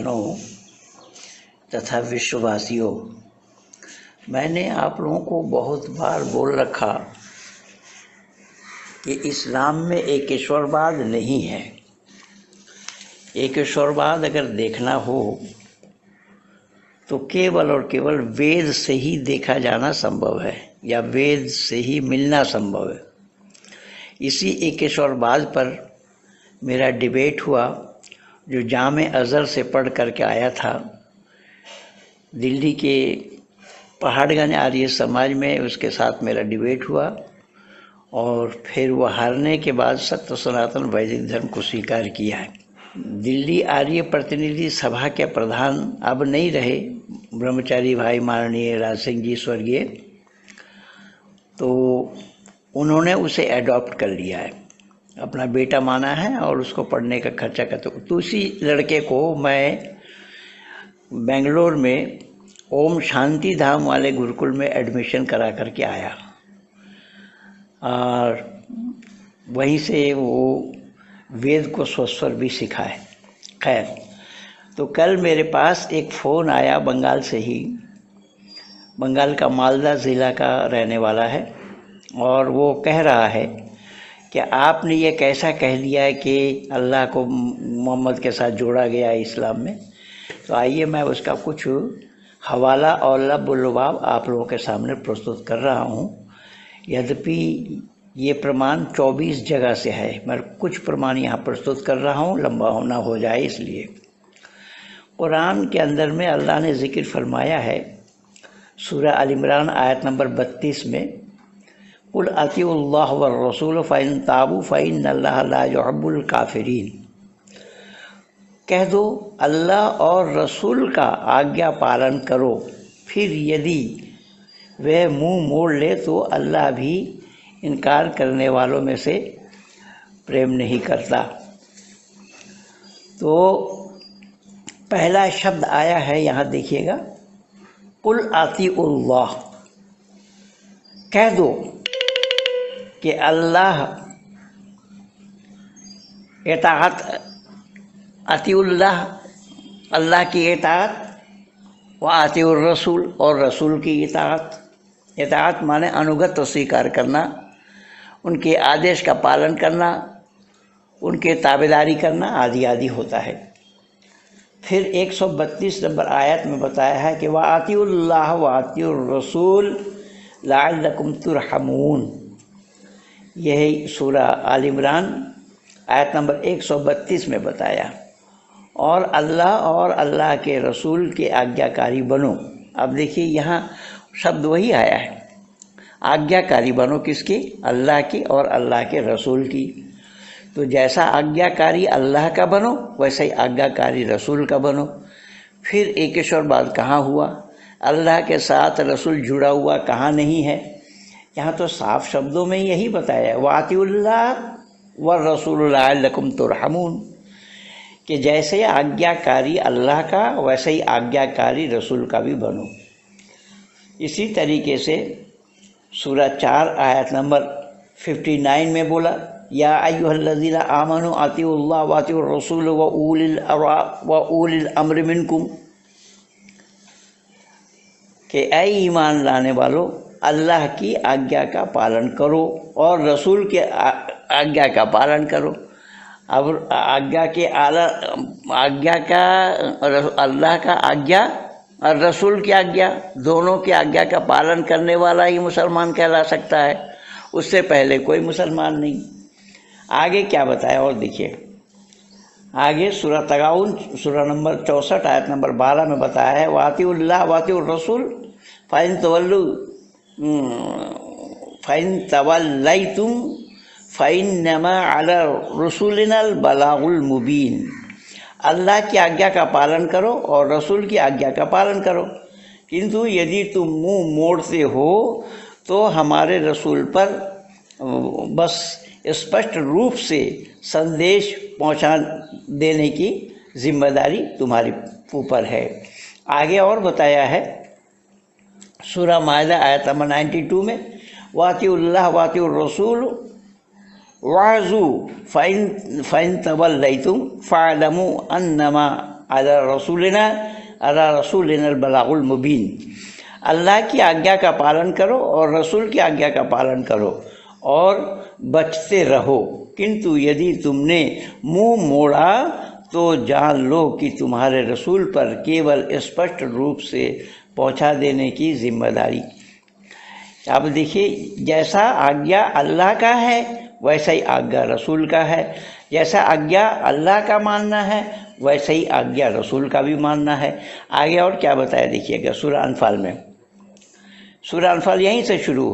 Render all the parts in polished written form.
भाइयों तथा विश्ववासियों, मैंने आप लोगों को बहुत बार बोल रखा कि इस्लाम में एक ईश्वरवाद नहीं है। एक ईश्वरवाद अगर देखना हो तो केवल और केवल वेद से ही देखा जाना संभव है या वेद से ही मिलना संभव है। इसी एक ईश्वरवाद पर मेरा डिबेट हुआ, जो जामे अज़हर से पढ़ करके आया था। दिल्ली के पहाड़गंज आर्य समाज में उसके साथ मेरा डिबेट हुआ और फिर वह हारने के बाद सत्य सनातन वैदिक धर्म को स्वीकार किया है। दिल्ली आर्य प्रतिनिधि सभा के प्रधान अब नहीं रहे, ब्रह्मचारी भाई माननीय राज सिंह जी स्वर्गीय, तो उन्होंने उसे एडॉप्ट कर लिया है, अपना बेटा माना है और उसको पढ़ने का खर्चा करते। तो उसी लड़के को मैं बेंगलोर में ओम शांति धाम वाले गुरुकुल में एडमिशन करा करके आया और वहीं से वो वेद को स्वस्वर भी सिखाए। खैर, तो कल मेरे पास एक फ़ोन आया बंगाल से ही, बंगाल का मालदा ज़िला का रहने वाला है, और वो कह रहा है कि आपने ये कैसा कह दिया है कि अल्लाह को मोहम्मद के साथ जोड़ा गया है इस्लाम में। तो आइए मैं उसका कुछ हवाला और लुबाब आप लोगों के सामने प्रस्तुत कर रहा हूँ। यद्यपि ये प्रमाण 24 जगह से है, मैं कुछ प्रमाण यहाँ प्रस्तुत कर रहा हूँ, लंबा होना हो जाए इसलिए। कुरान के अंदर में अल्लाह ने ज़िक्र फरमाया है सूरह अल इमरान आयत नंबर 32 में, कुल अतीउल्लाह व रसूल फ़इन ताबू फ़इन्नल्लाह ला युहिब्बुल काफ़िरीन। कह दो अल्लाह और रसूल का आज्ञा पालन करो, फिर यदि वह मुंह मोड़ ले तो अल्लाह भी इनकार करने वालों में से प्रेम नहीं करता। तो पहला शब्द आया है यहाँ देखिएगा, कुल अतीउल्लाह। कह दो कि अल्लाह इताअत, अतीउल्लाह अल्लाह की इताअत, व अतीउर रसूल और रसूल की इताअत। इताअत माने अनुगत स्वीकार करना, उनके आदेश का पालन करना, उनके ताबेदारी करना आदि आदि होता है। फिर 132 नंबर आयत में बताया है कि वातिउल्लाह वातिउर रसूल लअल्लकुम तुरहमून। यही सूरह आल इमरान आयत नंबर 132 में बताया, और अल्लाह के रसूल के आज्ञाकारी बनो। अब देखिए यहाँ शब्द वही आया है, आज्ञाकारी बनो किसकी? अल्लाह की और अल्लाह के रसूल की। तो जैसा आज्ञाकारी अल्लाह का बनो वैसे ही आज्ञाकारी रसूल का बनो। फिर एक ईश्वरवाद कहाँ हुआ? अल्लाह के साथ रसूल जुड़ा हुआ कहाँ नहीं है? यहाँ तो साफ शब्दों में यही बताया है, वातिउल्लाह व रसूल लअल्लकुम तुरहमून, कि जैसे आज्ञाकारी अल्लाह का वैसे ही आज्ञाकारी रसूल का भी बनो। इसी तरीके से सूरह 4 आयत नंबर 59 में बोला, या अय्युहल्लज़ीना आमनु अतीउल्लाह व अतीउर रसूल व उलिल अम्र मिनकुम, कि ऐ ईमान लाने वालों अल्लाह की आज्ञा का पालन करो और रसूल के आज्ञा का पालन करो। अब आज्ञा के आज्ञा का अल्लाह का आज्ञा और रसूल की आज्ञा, दोनों की आज्ञा का पालन करने वाला ही मुसलमान कहला सकता है, उससे पहले कोई मुसलमान नहीं। आगे क्या बताया और देखिए, आगे सूरह तगाउन सूरह नंबर 64 आयत नंबर 12 में बताया है, वातिउल्लाह वातिउर रसूल फ़इन तवल्लैतुम फ़इन्नमा अला रसूलिनल बलागुल मुबीन। अल्लाह की आज्ञा का पालन करो और रसूल की आज्ञा का पालन करो, किंतु यदि तुम मुंह मोड़ते हो तो हमारे रसूल पर बस स्पष्ट रूप से संदेश पहुंचा देने की जिम्मेदारी तुम्हारे ऊपर है। आगे और बताया है सूरह माइदा आयत नंबर 92 में, वातिउल्लाह वातिउर रसूल वाज़ू फ़इन तवल्लैतुम फ़अलमू अन्नमा अला रसूलिना बलागुल मुबीन। अल्लाह की आज्ञा का पालन करो और रसूल की आज्ञा का पालन करो और बचते रहो, किंतु यदि तुमने मुंह मोड़ा तो जान लो कि तुम्हारे रसूल पर केवल स्पष्ट रूप से पहुंचा देने की जिम्मेदारी। अब देखिए, जैसा आज्ञा अल्लाह का है वैसा ही आज्ञा रसूल का है, जैसा आज्ञा अल्लाह का मानना है वैसा ही आज्ञा रसूल का भी मानना है। आगे और क्या बताया देखिएगा सूरह अनफाल में। सूरह अनफाल यहीं से शुरू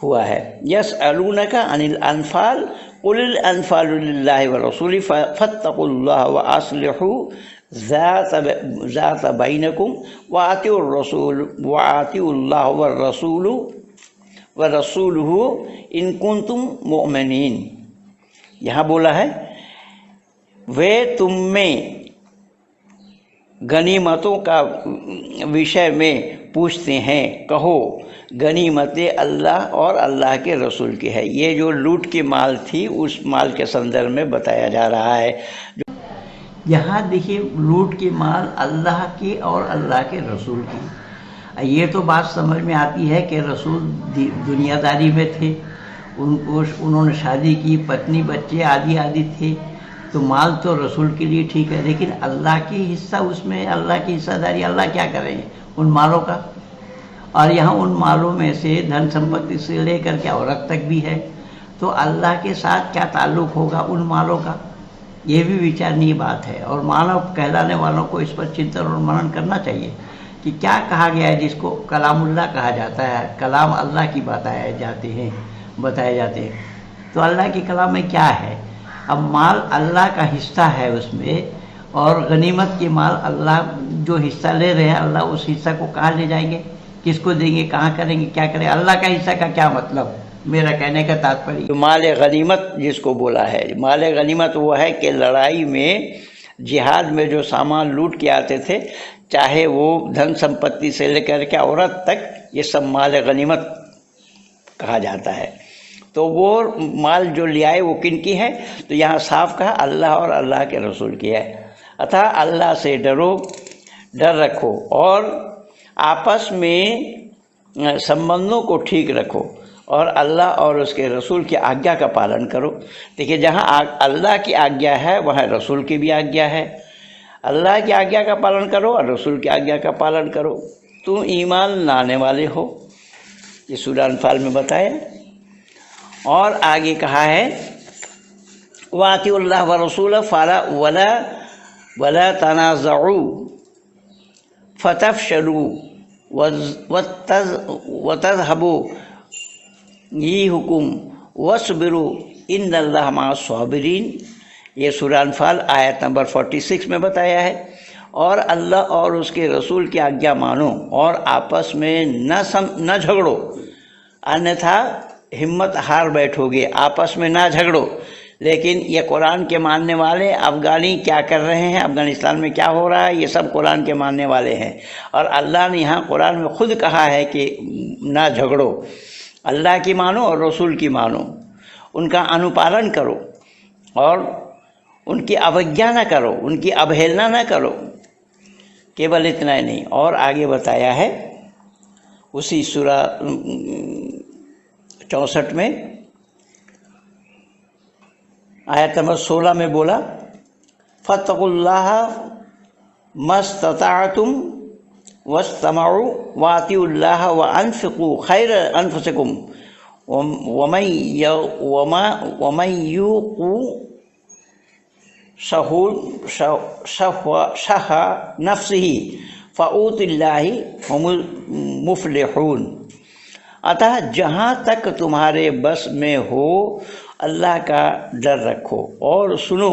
हुआ है। यसअलूनका अनिल अनफाल कुलिल अनफालु लिल्लाहि व रसूलिही फत्तकुल्लाह व अस्लिहू ज़ात बैनकुम व अतीउर रसूल व अतीउल्लाह व रसूलहू इन कुंतुम मुमिनीन। यहाँ बोला है वे तुम में गनीमतों का विषय में पूछते हैं, कहो गनीमतें अल्लाह और अल्लाह के रसूल की है। ये जो लूट की माल थी उस माल के संदर्भ में बताया जा रहा है। यहाँ देखिए, लूट की माल अल्लाह की और अल्लाह के रसूल की। ये तो बात समझ में आती है कि रसूल दुनियादारी में थे, उन्होंने शादी की, पत्नी बच्चे आदि थे, तो माल तो रसूल के लिए ठीक है, लेकिन अल्लाह की हिस्सा उसमें, अल्लाह की हिस्सादारी अल्लाह क्या करेंगे उन मालों का। और यहाँ उन मालों में से धन संपत्ति से लेकर के औरत तक भी है, तो अल्लाह के साथ क्या ताल्लुक़ होगा उन मालों का, ये भी विचारणीय बात है। और मानव कहलाने वालों को इस पर चिंतन और मनन करना चाहिए कि क्या कहा गया है, जिसको कलामुल्लाह कहा जाता है, कलाम अल्लाह की बताए जाते हैं। तो अल्लाह के कलाम में क्या है। अब माल अल्लाह का हिस्सा है उसमें, और गनीमत के माल अल्लाह जो हिस्सा ले रहे हैं, अल्लाह उस हिस्सा को कहाँ ले जाएंगे, किसको देंगे, कहाँ करेंगे, क्या करें। अल्लाह का हिस्सा का क्या मतलब, मेरा कहने का तात्पर्य तो माल गनीमत जिसको बोला है, माल गनीमत वो है कि लड़ाई में, जिहाद में जो सामान लूट के आते थे, चाहे वो धन संपत्ति से लेकर के औरत तक, ये सब माल गनीमत कहा जाता है। तो वो माल जो ले आए वो किन की है, तो यहाँ साफ कहा अल्लाह और अल्लाह के रसूल की है। अतः अल्लाह से डर रखो और आपस में संबंधों को ठीक रखो और अल्लाह और उसके रसूल की आज्ञा का पालन करो। देखिए, जहाँ अल्लाह की आज्ञा है वहाँ रसूल की भी आज्ञा है। अल्लाह की आज्ञा का पालन करो और रसूल की आज्ञा का पालन करो, तुम ईमान लाने वाले हो। ये सूरह अनफाल में बताया। और आगे कहा है वातिउल्लाह व रसूल फला वला तनाज़उ फतफशलू वतज़हबू ये हुकुम वस्बिरू इन्नल्लाह मअस साबिरीन। ये सूरह अनफाल आयत नंबर 46 में बताया है। और अल्लाह और उसके रसूल की आज्ञा मानो और आपस में न झगड़ो, अन्यथा हिम्मत हार बैठोगे। आपस में ना झगड़ो। लेकिन ये कुरान के मानने वाले अफ़गानी क्या कर रहे हैं, अफ़गानिस्तान में क्या हो रहा है, ये सब कुरान के मानने वाले हैं। और अल्लाह ने यहाँ कुरान में ख़ुद कहा है कि ना झगड़ो, अल्लाह की मानो और रसूल की मानो, उनका अनुपालन करो और उनकी अवज्ञा न करो, उनकी अवहेलना न करो। केवल इतना ही नहीं, और आगे बताया है उसी सूरह 64 में आयत नंबर 16 में बोला फत्तकुल्लाह मस्तताअतुम वस्तमउ वातिउल्लाह व अनफिकू खैर अनफुसिकुम वमन युक़ु शह नफ्सिही फ़ऊतिल्लाहि हुमुल मुफ़लिहून। अतः जहाँ तक तुम्हारे बस में हो अल्लाह का डर रखो और सुनो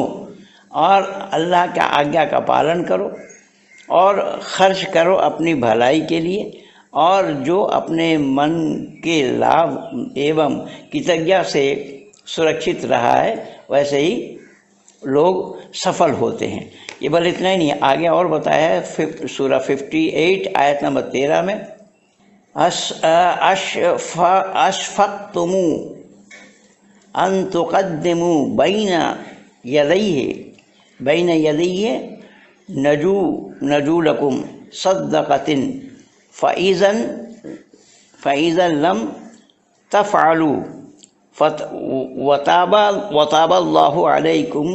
और अल्लाह का आज्ञा का पालन करो और खर्च करो अपनी भलाई के लिए, और जो अपने मन के लाभ एवं कृतज्ञता से सुरक्षित रहा है वैसे ही लोग सफल होते हैं। ये बल इतना ही नहीं, आगे और बताया है सूरह 58 आयत नंबर 13 में अशफ़क़्तुमू अन तुक़द्दिमू बैन यदैहि नजू लकुम सद्दक़तिन फ़इज़न लम तफ़अलू वताबल्लाहु अलैकुम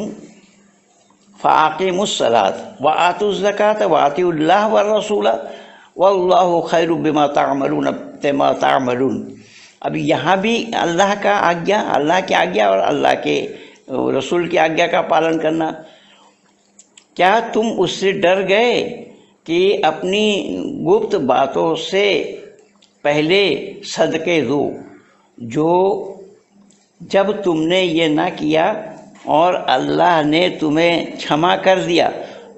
फ़ाक़िमुस्सलात व आतुज़्ज़कात व अतिउल्लाह व रसूल वल्लाहु खैरु बिमा तामलून। अब यहाँ भी अल्लाह का आज्ञा, अल्लाह की आज्ञा और अल्लाह के रसूल की आज्ञा का पालन करना। क्या तुम उससे डर गए कि अपनी गुप्त बातों से पहले सदके दो, जो जब तुमने ये ना किया और अल्लाह ने तुम्हें क्षमा कर दिया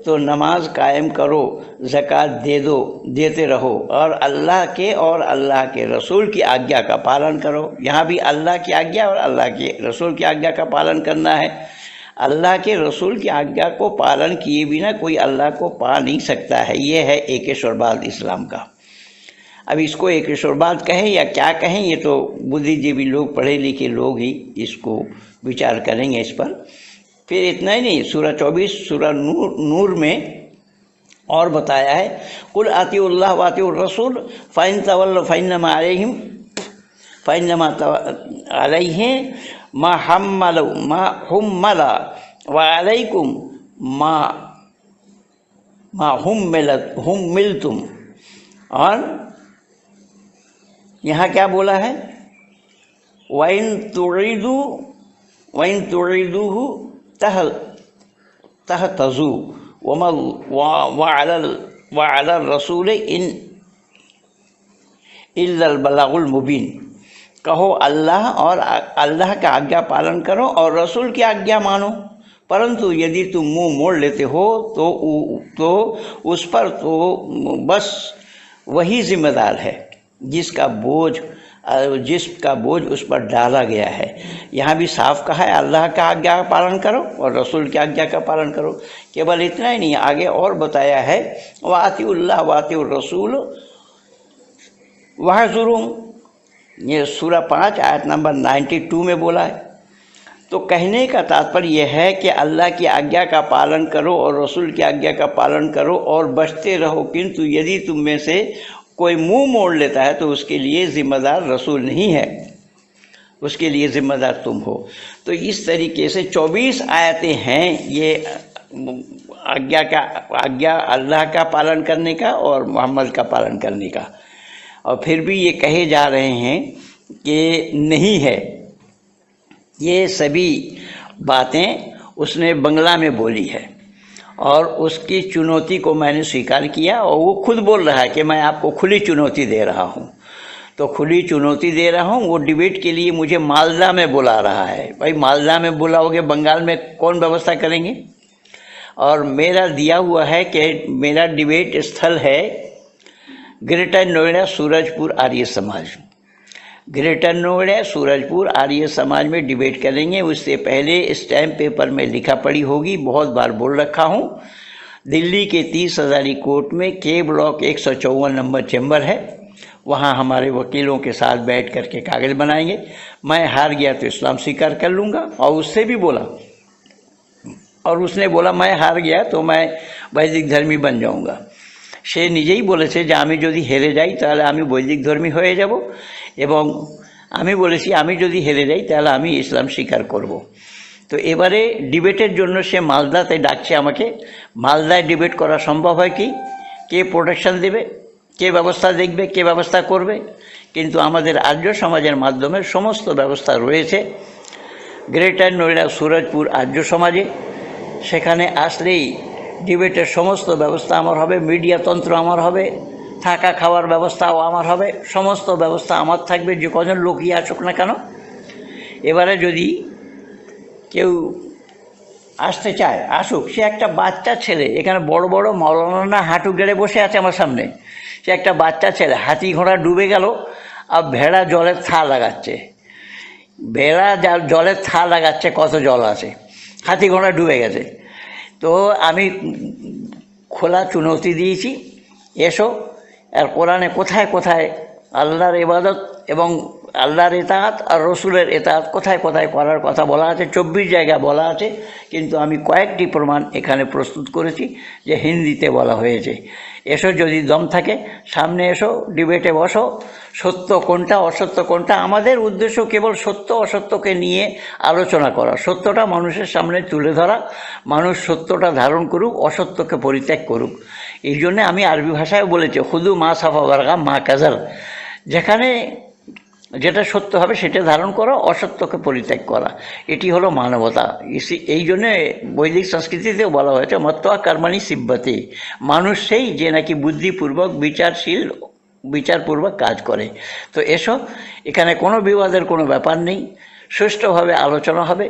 तो नमाज कायम करो, ज़कात देते रहो और अल्लाह के रसूल की आज्ञा का पालन करो। यहाँ भी अल्लाह की आज्ञा और अल्लाह के रसूल की आज्ञा का पालन करना है। अल्लाह के रसूल की आज्ञा को पालन किए बिना कोई अल्लाह को पा नहीं सकता है। ये है एकेश्वरवाद इस्लाम का। अब इसको एकेश्वरवाद कहें या क्या कहें, ये तो बुद्धिजीवी लोग, पढ़े लिखे लोग ही इसको विचार करेंगे इस पर। फिर इतना ही नहीं, सूरह 24 सूरह नूर में और बताया है, कुल आतिउल्लाह व आतिउर रसूल फ़इन तवल्लौ फ़इन्नमा अलैहि मा हुम्मला व अलैकुम मा हुम्मिलतुम। और यहाँ क्या बोला है, वइन तुरीदूहु तहतज़ू वअलर रसूल इल्लल बलागुल मुबीन। कहो अल्लाह और अल्लाह का आज्ञा पालन करो और रसूल की आज्ञा मानो, परंतु यदि तुम मुंह मोड़ लेते हो तो उस पर तो बस वही जिम्मेदार है जिसका बोझ उस पर डाला गया है। यहाँ भी साफ कहा है अल्लाह का आज्ञा का पालन करो और रसूल की आज्ञा का पालन करो। केवल इतना ही नहीं, आगे और बताया है वातिउल्लाह वातिउर रसूल वहजुरुम। ये सूरह 5 आयत नंबर 92 में बोला है। तो कहने का तात्पर्य यह है कि अल्लाह की आज्ञा का पालन करो और रसूल की आज्ञा का पालन करो और बचते रहो, किंतु यदि तुम में से कोई मुंह मोड़ लेता है तो उसके लिए ज़िम्मेदार रसूल नहीं है, उसके लिए ज़िम्मेदार तुम हो। तो इस तरीके से 24 आयतें हैं ये आज्ञा अल्लाह का पालन करने का और मोहम्मद का पालन करने का। और फिर भी ये कहे जा रहे हैं कि नहीं है। ये सभी बातें उसने बंगला में बोली है और उसकी चुनौती को मैंने स्वीकार किया और वो खुद बोल रहा है कि मैं आपको खुली चुनौती दे रहा हूँ। तो खुली चुनौती दे रहा हूँ, वो डिबेट के लिए मुझे मालदा में बुला रहा है। भाई मालदा में बुलाओगे, बंगाल में कौन व्यवस्था करेंगे? और मेरा दिया हुआ है कि मेरा डिबेट स्थल है ग्रेटर नोएडा सूरजपुर आर्य समाज। ग्रेटर नोएडा सूरजपुर आर्य समाज में डिबेट करेंगे। उससे पहले स्टैम्प पेपर में लिखा पड़ी होगी, बहुत बार बोल रखा हूँ। दिल्ली के 30 हज़ारी कोर्ट में के ब्लॉक 154 नंबर चैम्बर है, वहाँ हमारे वकीलों के साथ बैठ कर के कागज़ बनाएंगे। मैं हार गया तो इस्लाम स्वीकार कर लूँगा। और उससे भी बोला, और उसने बोला मैं हार गया तो मैं वैदिक धर्मी बन जाऊँगा। সে নিজেই বলেছে যে আমি যদি হেরে যাই তাহলে আমি বৈদিক ধর্মী হয়ে যাব, এবং আমি বলেছি আমি যদি হেরে যাই তাহলে আমি ইসলাম স্বীকার করব। তো এবারে ডিবেটের জন্য সে মালদাতে ডাকছে আমাকে। মালদায় ডিবেট করা সম্ভব হয় কি? কে প্রোটেকশন দেবে, কে ব্যবস্থা দেখবে, কে ব্যবস্থা করবে? কিন্তু আমাদের আর্য সমাজের মাধ্যমে সমস্ত ব্যবস্থা রয়েছে গ্রেটার নয়ডা সুরজপুর আর্য সমাজে। সেখানে আসলেই ডিবেটের সমস্ত ব্যবস্থা আমার হবে, মিডিয়া তন্ত্র আমার হবে, থাকা খাওয়ার ব্যবস্থাও আমার হবে, সমস্ত ব্যবস্থা আমার থাকবে, যে কজন লোকই আসুক না কেন। এবারে যদি কেউ আসতে চায় আসুক। সে একটা বাচ্চা ছেলে, এখানে বড় বড় মৌলানা হাঁটু গেড়ে বসে আছে আমার সামনে। সে একটা বাচ্চা ছেলে, হাতি ঘোড়া ডুবে গেল আর ভেড়া জলের থা লাগাচ্ছে। ভেড়া জলের থা লাগাচ্ছে, কত জল আছে, হাতি ঘোড়া ডুবে গেছে। তো আমি খোলা চুনৌতি দিয়েছি, এসো। আর কোরআনে কোথায় কোথায় আল্লাহর ইবাদত এবং আল্লাহর ইতাআত আর রসুলের ইতাআত কোথায় কোথায় করার কথা বলা আছে, 24 জায়গায় বলা আছে, কিন্তু আমি কয়েকটি প্রমাণ এখানে প্রস্তুত করেছি যে হিন্দিতে বলা হয়েছে। এসো, যদি দম থাকে সামনে এসো, ডিবেটে বসো, সত্য কোনটা অসত্য কোনটা। আমাদের উদ্দেশ্য কেবল সত্য অসত্যকে নিয়ে আলোচনা করা, সত্যটা মানুষের সামনে তুলে ধরা, মানুষ সত্যটা ধারণ করুক, অসত্যকে পরিত্যাগ করুক। এই জন্যে আমি আরবি ভাষায় বলেছি খুদু মা সাফা বারগা মা কাজাল, যেখানে যেটা সত্য হবে সেটা ধারণ করা, অসত্যকে পরিত্যাগ করা, এটি হলো মানবতা। এই জন্যে বৈদিক সংস্কৃতিতেও বলা হয়েছে মত্ত্বা কর্মাণি সিব্বতে, মানুষ সেই যে নাকি বুদ্ধিপূর্বক বিচারপূর্বক কাজ করে। তো এসো, এখানে কোনো বিবাদের কোনো ব্যাপার নেই, সুষ্ঠুভাবে আলোচনা হবে,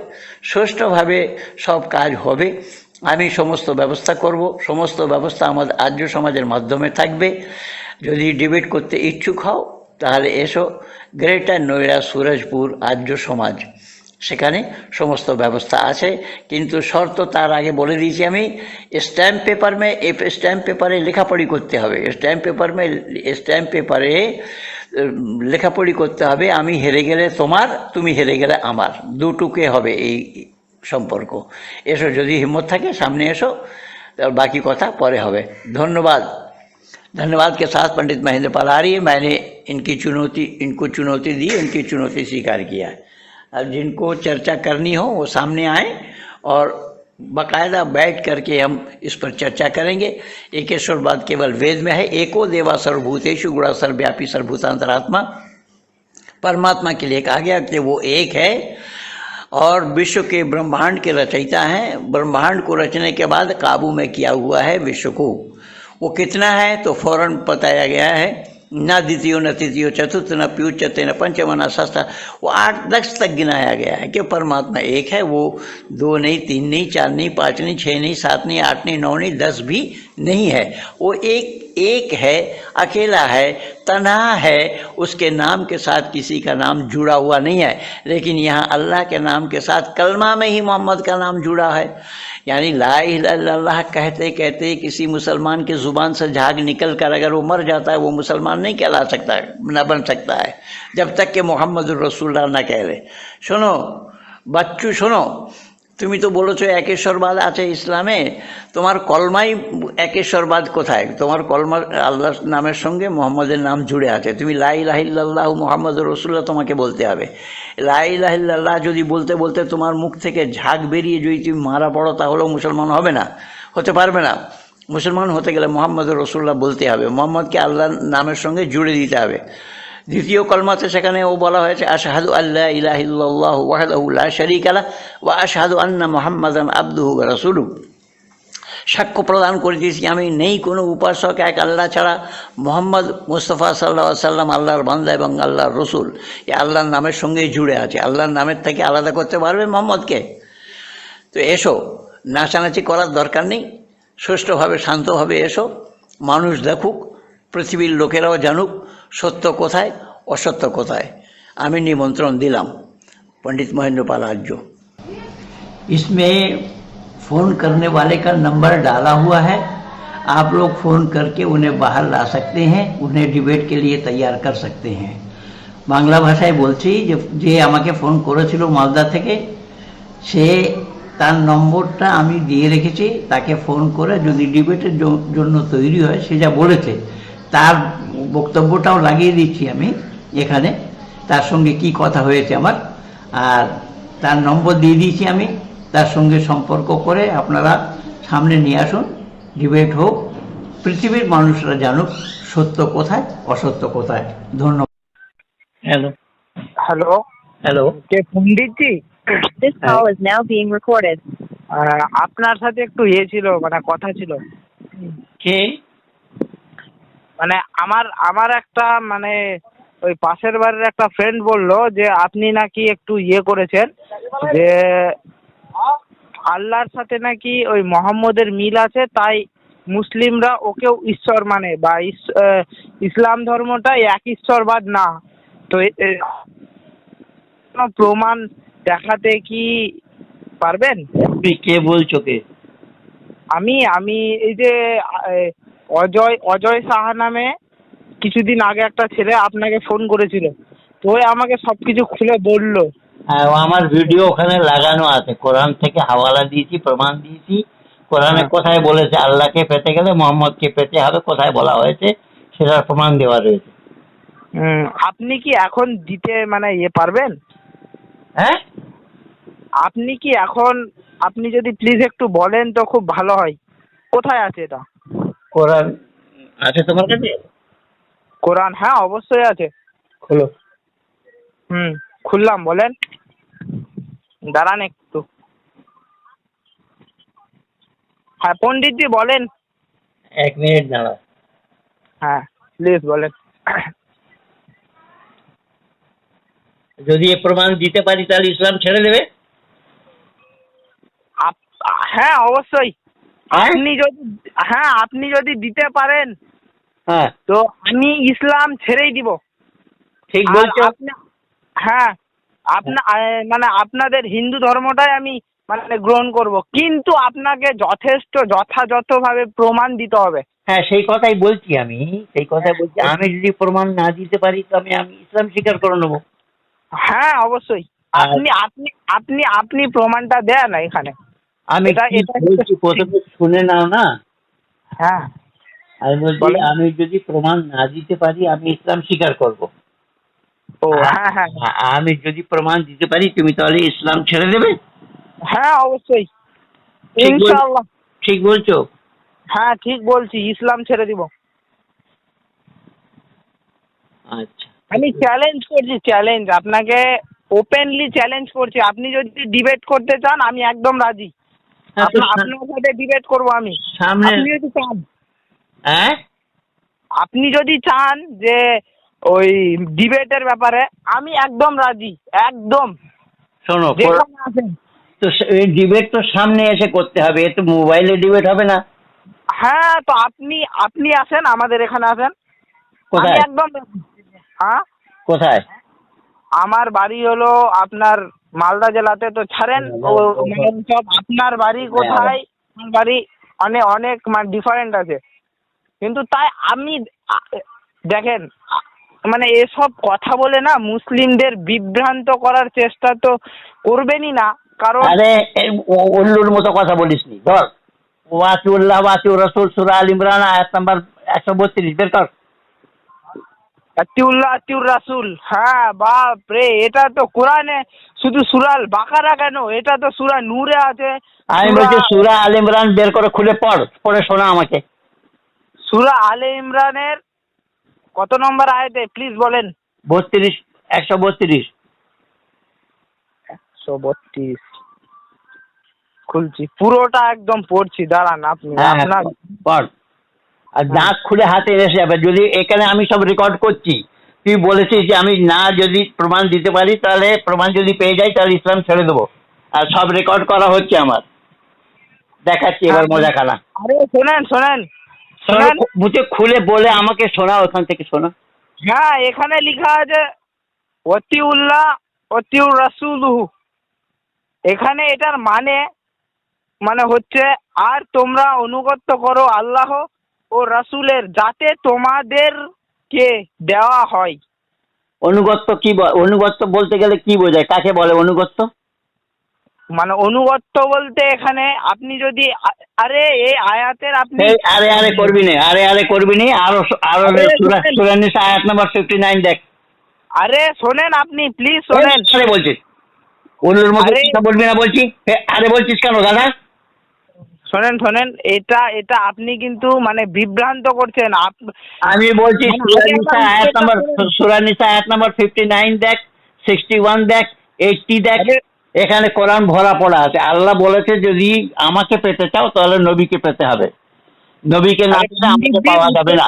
সুষ্ঠুভাবে সব কাজ হবে। আমি সমস্ত ব্যবস্থা করব, সমস্ত ব্যবস্থা আমাদের আর্য সমাজের মাধ্যমে থাকবে। যদি ডিবেট করতে ইচ্ছুক হও তাহলে এসো, গ্রেটার নয়ডা সুরজপুর আর্য সমাজ, সেখানে সমস্ত ব্যবস্থা আছে। কিন্তু শর্ত তার আগে বলে দিয়েছি আমি, স্ট্যাম্প পেপারে লেখাপড়ি করতে হবে, স্ট্যাম্প পেপারে লেখাপড়ি করতে হবে। আমি হেরে গেলে তোমার, তুমি হেরে গেলে আমার, দুটুকে হবে এই সম্পর্ক। এসো, যদি হিম্মত থাকে সামনে এসো, বাকি কথা পরে হবে। धन्यवाद के साथ पंडित महेंद्र पाल आर्य, मैंने इनको चुनौती दी, इनकी चुनौती स्वीकार किया। अब जिनको चर्चा करनी हो वो सामने आए और बाकायदा बैठ करके हम इस पर चर्चा करेंगे। एकेश्वरवाद केवल वेद में है, एको देवा सर्वभूतेषु गुणा सर्वव्यापी सर्वभूतांतरात्मा, परमात्मा के लिए कहा गया कि वो एक है और विश्व के ब्रह्मांड के रचयिता हैं। ब्रह्मांड को रचने के बाद काबू में किया हुआ है विश्व को। वो कितना है तो फौरन बताया गया है, न द्वितीय न तृतीय चतुर्थ न प्युच्यते न पंचम न षष्ठ, वो 8-10 तक गिनाया गया है कि परमात्मा एक है। वो 2 नहीं, 3 नहीं, 4 नहीं, 5 नहीं, 6 नहीं, 7 नहीं, 8 नहीं, 9 नहीं, 10 भी नहीं है। वो एक है, अकेला है, तन्हा है, उसके नाम के साथ किसी का नाम जुड़ा हुआ नहीं है। लेकिन यहाँ अल्लाह के नाम के साथ कलमा में ही मोहम्मद का नाम जुड़ा है। यानी ला इलाहा इल्लल्लाह कहते कहते किसी मुसलमान की ज़ुबान से झाग निकल कर अगर वो मर जाता है, वो मुसलमान नहीं कहला सकता है, न बन सकता है, जब तक कि मोहम्मदुर रसूलुल्लाह न कह ले। শোনো বাচ্চু, শোনো, তুমি তো বলেছো একেশ্বরবাদ আছে ইসলামে, তোমার কলমাই একেশ্বরবাদ কোথায়? তোমার কলমা আল্লাহর নামের সঙ্গে মোহাম্মদের নাম জুড়ে আছে। তুমি লা ইলাহা ইল্লাল্লাহু মুহাম্মাদুর রাসূলুল্লাহ তোমাকে বলতে হবে। লা ইলাহা ইল্লাল্লাহ যদি বলতে বলতে তোমার মুখ থেকে ঝাঁক বেরিয়ে যদি তুমি মারা পড়ো, তাহলেও মুসলমান হবে না, হতে পারবে না। মুসলমান হতে গেলে মোহাম্মদুর রাসূলুল্লাহ বলতে হবে, মোহাম্মদকে আল্লাহর নামের সঙ্গে জুড়ে দিতে হবে। দ্বিতীয় কলমাতে সেখানে ও বলা হয়েছে আশহাদু আল্লা ইলাহা ইল্লাল্লাহু ওয়াহদাহু লা শারীকা লাহু ওয়া আশহাদু আন্না মুহাম্মাদান আবদুহু ওয়া রাসূলুহু। সাক্ষ্য প্রদান করে দিয়েছি আমি, নেই কোনো উপাসক এক আল্লাহ ছাড়া, মোহাম্মদ মুস্তাফা সাল্লাল্লাহু আলাইহি সাল্লাম আল্লাহর বান্দা এবং আল্লাহর রসুল। এ আল্লাহর নামের সঙ্গেই জুড়ে আছে। আল্লাহর নামের থেকে আলাদা করতে পারবে মোহাম্মদকে? তো এসো, নাচানাচি করার দরকার নেই, সুষ্ঠুভাবে শান্তভাবে এসো, মানুষ দেখুক, পৃথিবীর লোকেরাও জানুক সত্য কোথায় অসত্য কোথায়। আমি নিমন্ত্রণ দিলাম पंडित महेंद्र पाल आर्य। इसमें फ़ोन करने वाले का नंबर डाला हुआ है, आप लोग फ़ोन करके उन्हें बाहर ला सकते हैं, उन्हें डिबेट के लिए तैयार कर सकते हैं। বাংলা ভাষায় বলছি যে আমাকে ফোন করেছিল মালদা থেকে, সে তার নম্বরটা আমি দিয়ে রেখেছি, তাকে ফোন করে যদি ডিবেটের জন্য তৈরি হয়, সে যা বলেছে তার বক্তব্যটাও লাগিয়ে দিচ্ছি আমি এখানে, তার সঙ্গে কি কথা হয়েছে আমার, আর তার নম্বর দিয়ে দিয়েছি আমি। তার সঙ্গে সম্পর্ক করে আপনারা সামনে নিয়ে আসুন, ডিবেট হোক, পৃথিবীর মানুষরা জানুক সত্য কোথায় অসত্য কোথায়। ধন্যবাদ। Hello hello hello, K Panditji? This call is now being recorded. আপনার সাথে একটু ছিল, মানে কথা ছিল। কে? মানে আমার একটা মানে ওই পাশের বাড়ির একটা ফ্রেন্ড বললো যে আপনি নাকি একটু করেছেন, যে আল্লাহর সাথে নাকি ওই মোহাম্মদের মিল আছে, তাই মুসলিমরা ওকেও ঈশ্বর মানে, বা ইসলাম ধর্মটা এক ঈশ্বরবাদ না। তো প্রমাণ দেখাতে কি পারবেন? কে বলছো? কে? আমি এই যে অজয় সাহা নামে কিছুদিন আগে একটা ছেলে আপনাকে ফোন করেছিল, ওই আমাকে সবকিছু খুলে বললো। হ্যাঁ, ও আমার ভিডিও ওখানে লাগানো আছে, কোরআন থেকে হাওয়ালা দিয়েছি, প্রমাণ দিয়েছি। কোরআনে হ্যাঁ। কোথায় বলেছে আল্লাহকে পেতে গেলে মোহাম্মদকে পেতে হবে, কোথায় বলা হয়েছে সেটার প্রমাণ দেওয়া রয়েছে। আপনি কি এখন দিতে মানে পারবেন? হ্যাঁ, আপনি কি এখন, আপনি যদি প্লিজ একটু বলেন তো খুব ভালো হয়। কোথায় আছে এটা? কোরআন আছে তোমার কাছে? কোরআন, হ্যাঁ অবশ্যই আছে। খোলো। খুললাম, বলেন। দাঁড়ান একটু। হ্যাঁ পণ্ডিতজি বলেন। 1 মিনিট দাঁড়াও। হ্যাঁ প্লিজ বলেন। যদি এ প্রমাণ দিতে পারি তাহলে ইসলাম ছেড়ে দেবে? হ্যাঁ অবশ্যই। হ্যাঁ? আপনি যদি দিতে পারেন হ্যাঁ, তো আমি ইসলাম ছেড়েই দিব। ঠিক আর বলছো। হ্যাঁ মানে আপনাদের হিন্দু ধর্মটাই আমি মানে গ্রহণ করব, কিন্তু আপনাকে যথাযথভাবে প্রমাণ দিতে হবে। হ্যাঁ, সেই কথাই বলছি আমি, সেই কথাই বলছি। আমি যদি প্রমাণ না দিতে পারি তো আমি ইসলাম স্বীকার করে নেবো। হ্যাঁ অবশ্যই। আপনি আপনি আপনি আপনি প্রমাণটা দেন না এখানে। আমি কি বলছি প্রথমে শুনে নাও না। হ্যাঁ আমি বলছি বলেন। আমি যদি প্রমাণ না দিতে পারি আমি ইসলাম স্বীকার করব। ও হ্যাঁ হ্যাঁ আমি যদি প্রমাণ দিতে পারি তুমি তাহলে ইসলাম ছেড়ে দেবে? হ্যাঁ অবশ্যই, ঠিক ইনশাআল্লাহ। ঠিক বলছো? হ্যাঁ ঠিক বলছি, ইসলাম ছেড়ে দিব। আচ্ছা, আমি চ্যালেঞ্জ করছি, চ্যালেঞ্জ আপনাকে ওপেনলি চ্যালেঞ্জ করছি। আপনি যদি ডিবেট করতে চান আমি একদম রাজি। হ্যাঁ, তো আপনার সাথে ডিবেট করব আমি। সামনে। আপনি যদি চান, হ্যাঁ, আপনি যদি চান যে ওই ডিবেটের ব্যাপারে আমি একদম রাজি, একদম। শোনো, যেখানে আছেন। তো এই ডিবেট তো সামনে এসে করতে হবে, এ তো মোবাইলে ডিবেট হবে না। হ্যাঁ তো আপনি আসেন, আমাদের এখানে আসেন। আমি কোথায়? একদম রাজি। হ্যাঁ কোথায়? আমার বাড়ি হলো আপনার মালদা জেলাতে, তো ছাড়েন সব। আপনার বাড়ি কোথায়, আমার বাড়ি অনেক মানে ডিফারেন্ট আছে। কিন্তু তাই আমি দেখেন মানে এসব কথা বলে না মুসলিমদের বিভ্রান্ত করার চেষ্টা তো করবেনই না, কারণ আরে উল্লুর মতো কথা বলিসনি। ধর, ওয়াসিউল্লাহ ওয়াসিউর রাসূল সূরা আল ইমরান আয়াত নাম্বার 132 বের কর। আতিউল্লাহ আতিউর রাসূল, হ্যাঁ বাপ রে, এটা তো কোরআনে শুধু সূরা আল বাকারা কেন, এটা তো সূরা নূরে আছে। আমি বলছি সূরা আল ইমরান বের করে খুলে পড়ে শোনা আমাকে। সূরা আলে ইমরানের কত নম্বর আয়াতে প্লিজ বলেন? 32, 132। 132 খুলছি, পুরোটা একদম পড়ছি, দাঁড়ান আপনি। হ্যাঁ, আপনার পড়। আর দাঁত খুলে হাতে এসে যাবে। যদি এখানে আমি সব রেকর্ড করছি, তুই বলেছিস যে আমি না যদি প্রমাণ দিতে পারি তাহলে প্রমাণ যদি পেয়ে যাই তাহলে ইসলাম ছেড়ে দেবো। আর সব রেকর্ড করা হচ্ছে আমার, দেখাচ্ছি এবার মজা খানা। আরে শোনেন মুঝে খুলে বলে আমাকে শোনা, ওখান থেকে শোনা। হ্যাঁ এখানে লেখা আছে ওয়াতিউল্লাহ ওয়াতিউর রাসূলুহু। এখানে এটার মানে হচ্ছে আর তোমরা অনুগত্য করো আল্লাহ ও রাসূলের, যাতে তোমাদেরকে দেওয়া হয়। অনুগত্য কি অনুগত্য বলতে গেলে কি বোঝায়, কাকে বলে অনুগত্য? মানে অনুগত্য বলতে এখানে আপনি যদি আরে এই আয়াতের আপনি আরে করবি না, আরে করবি না। আরো সূরা নিসা আয়াত নাম্বার 59 দেখ। আরে শোনেন আপনি প্লিজ শোনেন। আরে বলছিস অনুর মতো কথা বলবি না বলছি। আরে বলছিস কেন দাদা? শোনেন এটা আপনি কিন্তু মানে বিভ্রান্ত করছেন। আমি বলছি সূরা নিসা আয়াত নাম্বার 59 দেখ, 61 দেখ, 80 দেখ। এখানে কোরআন ভরা পড়া আছে। আল্লাহ বলেছে যদি আমাকে পেতে চাও তাহলে নবীকে পেতে হবে, নবীকে না পেলে আমাকে পাওয়া যাবে না।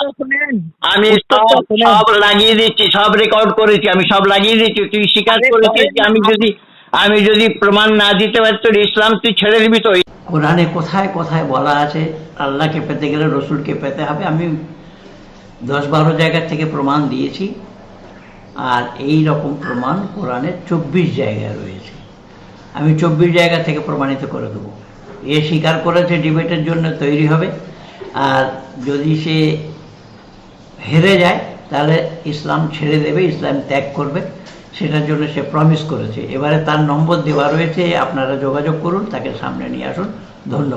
আমি সব লাগিয়ে দিচ্ছি, সব রেকর্ড করেছি, আমি সব লাগিয়ে দিচ্ছি। তুই স্বীকার করেছিস যে আমি যদি প্রমাণ না দিতে পারি তোর ইসলাম তুই ছেড়ে দিবি তো। কোরআনে কোথায় কোথায় বলা আছে আল্লাহকে পেতে গেলে রসুলকে পেতে হবে? আমি 10-12 জায়গা থেকে প্রমাণ দিয়েছি। আর এই রকম প্রমাণ কোরআনে 24 জায়গায় রয়েছে। আমি 24 জায়গা থেকে প্রমাণিত করে দেবো। এ স্বীকার করেছে ডিবেটের জন্য তৈরি হবে, আর যদি সে হেরে যায় তাহলে ইসলাম ছেড়ে দেবে, ইসলাম ত্যাগ করবে। সেটার জন্য সে প্রমিস করেছে। এবারে তার নম্বর দেওয়া রয়েছে, আপনারা যোগাযোগ করুন, তাকে সামনে নিয়ে আসুন। ধন্যবাদ।